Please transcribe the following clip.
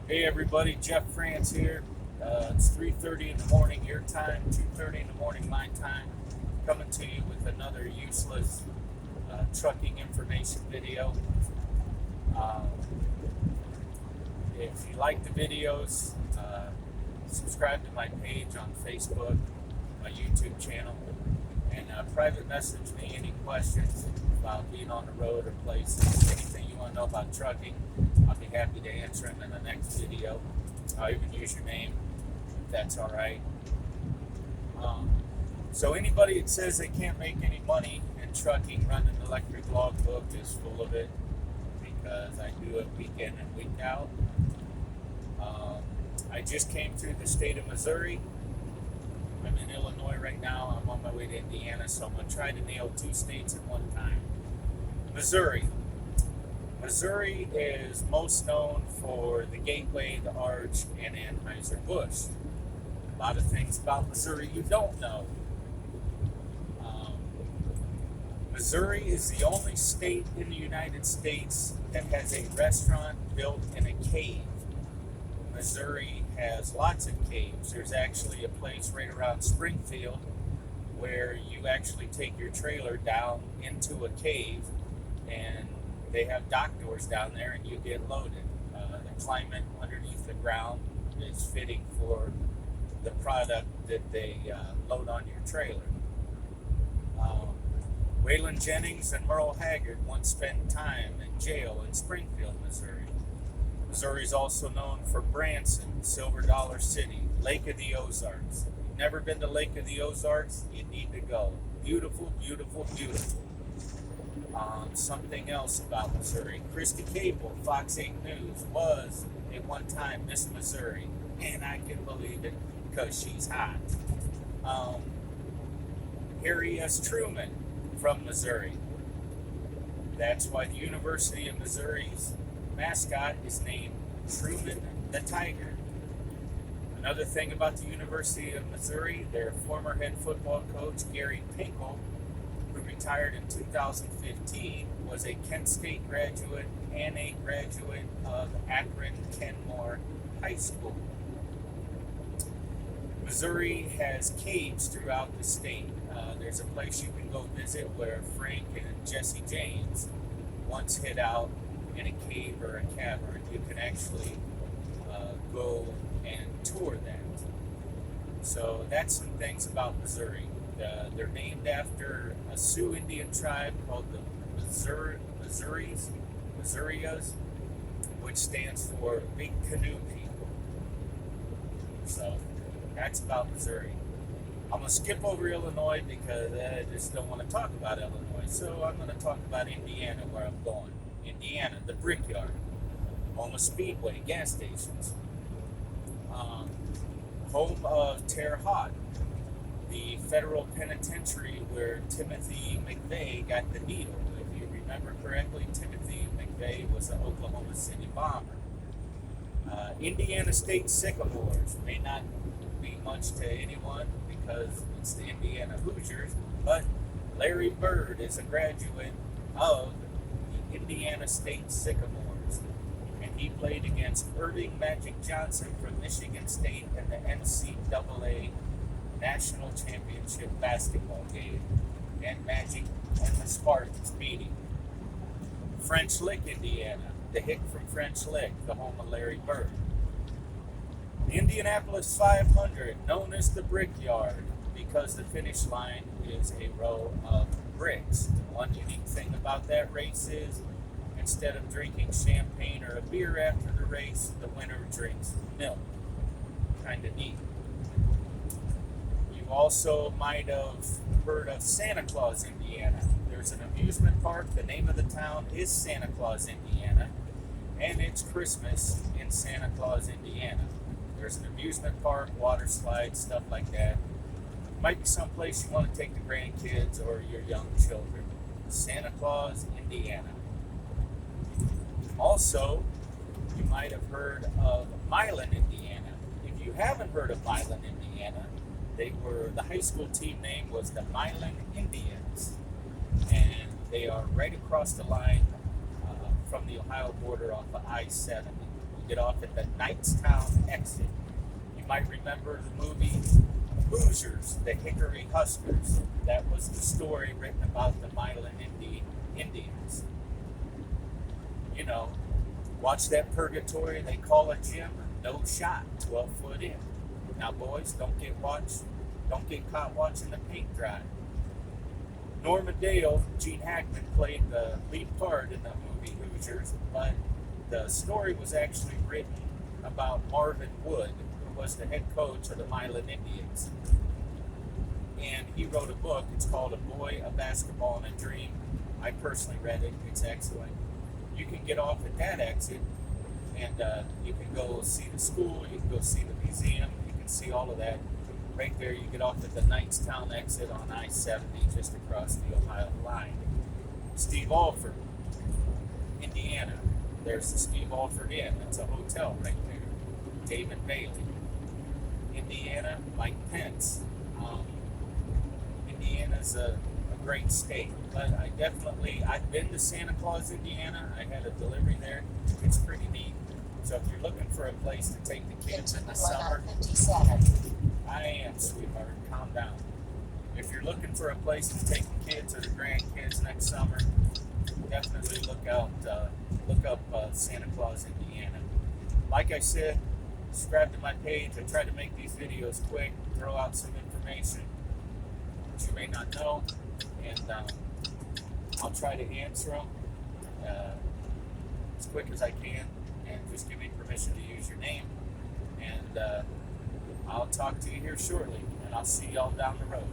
Hey everybody, Jeff France here. It's 3:30 in the morning your time, 2:30 in the morning my time. Coming to you with another useless trucking information video. Um, if you like the videos, subscribe to my page on Facebook, my YouTube channel, and private message me any questions about being on the road or places, anything you want to know about trucking. I'll be happy to answer them in the next video. I'll even use your name, if that's all right. So anybody that says they can't make any money in trucking running an electric logbook is full of it, because I do it week in and week out. I just came through the state of Missouri. I'm in Illinois right now. I'm on my way to Indiana, so I'm going to try to nail two states at one time. Missouri. Missouri is most known for the Gateway, the Arch, and Anheuser-Busch. A lot of things about Missouri you don't know. Missouri is the only state in the United States that has a restaurant built in a cave. Missouri has lots of caves. There's actually a place right around Springfield where you actually take your trailer down into a cave, and they have dock doors down there and you get loaded. The climate underneath the ground is fitting for the product that they load on your trailer. Waylon Jennings and Merle Haggard once spent time in jail in Springfield, Missouri. Missouri is also known for Branson, Silver Dollar City, Lake of the Ozarks. If you've never been to Lake of the Ozarks, you need to go. Beautiful, beautiful, beautiful. Something else about Missouri. Christy Cable, Fox 8 News, was at one time Miss Missouri, and I can believe it because she's hot. Harry S. Truman from Missouri. That's why the University of Missouri's mascot is named Truman the Tiger. Another thing about the University of Missouri, their former head football coach, Gary Pinkel, who retired in 2015, was a Kent State graduate and a graduate of Akron Kenmore High School. Missouri has caves throughout the state. There's a place you can go visit where Frank and Jesse James once hid out in a cave or a cavern. You can actually go and tour that. So that's some things about Missouri. They're named after a Sioux Indian tribe called the Missouris, which stands for Big Canoe People. So that's about Missouri. I'm going to skip over Illinois because I just don't want to talk about Illinois. So I'm going to talk about Indiana, where I'm going. Indiana, the Brickyard, home of Speedway, gas stations, home of Terre Haute, the federal penitentiary where Timothy McVeigh got the needle. If you remember correctly, Timothy McVeigh was an Oklahoma City bomber. Indiana State Sycamores may not be much to anyone because it's the Indiana Hoosiers, but Larry Bird is a graduate of the Indiana State Sycamores, and he played against Irving Magic Johnson from Michigan State in the NCAA National Championship basketball game, and Magic and the Spartans beat him. French Lick, Indiana, the hick from French Lick, the home of Larry Bird. The Indianapolis 500, known as the Brickyard, because the finish line is a row of bricks. One unique thing about that race is, instead of drinking champagne or a beer after the race, the winner drinks milk. Kind of neat. You also might have heard of Santa Claus, Indiana. There's an amusement park. The name of the town is Santa Claus, Indiana, and it's Christmas in Santa Claus, Indiana. There's an amusement park, water slides, stuff like that. Might be someplace you want to take the grandkids or your young children. Santa Claus, Indiana. Also, you might have heard of Milan, Indiana. If you haven't heard of Milan, Indiana, the high school team name was the Milan Indians, and they are right across the line from the Ohio border off of I-70. You get off at the Knightstown exit. You might remember the movie Hoosiers, the Hickory Huskers. That was the story written about the Milan Indians. You know, watch that Purgatory they call a gym, no shot, 12 foot in. Now, boys, don't get caught watching the paint dry. Norma Dale, Gene Hackman played the lead part in the movie Hoosiers, but the story was actually written about Marvin Wood, who was the head coach of the Milan Indians. And he wrote a book. It's called A Boy, a Basketball, and a Dream. I personally read it. It's excellent. You can get off at that exit, and you can go see the school. You can go see the museum. You can see all of that. Right there, you get off at the Knightstown exit on I-70, just across the Ohio line. Steve Alford, Indiana. There's the Steve Alford Inn. That's a hotel right there. David Bailey. Indiana, Mike Pence. Indiana's a great state, but I've been to Santa Claus, Indiana. I had a delivery there. It's pretty neat. So if you're looking for a place to take the kids in the summer, I am, sweetheart. Calm down. If you're looking for a place to take the kids or the grandkids next summer, definitely look up Santa Claus, Indiana. Like I said, subscribe to my page. I try to make these videos quick, throw out some information that you may not know, and I'll try to answer them as quick as I can, and just give me permission to use your name. And I'll talk to you here shortly, and I'll see y'all down the road.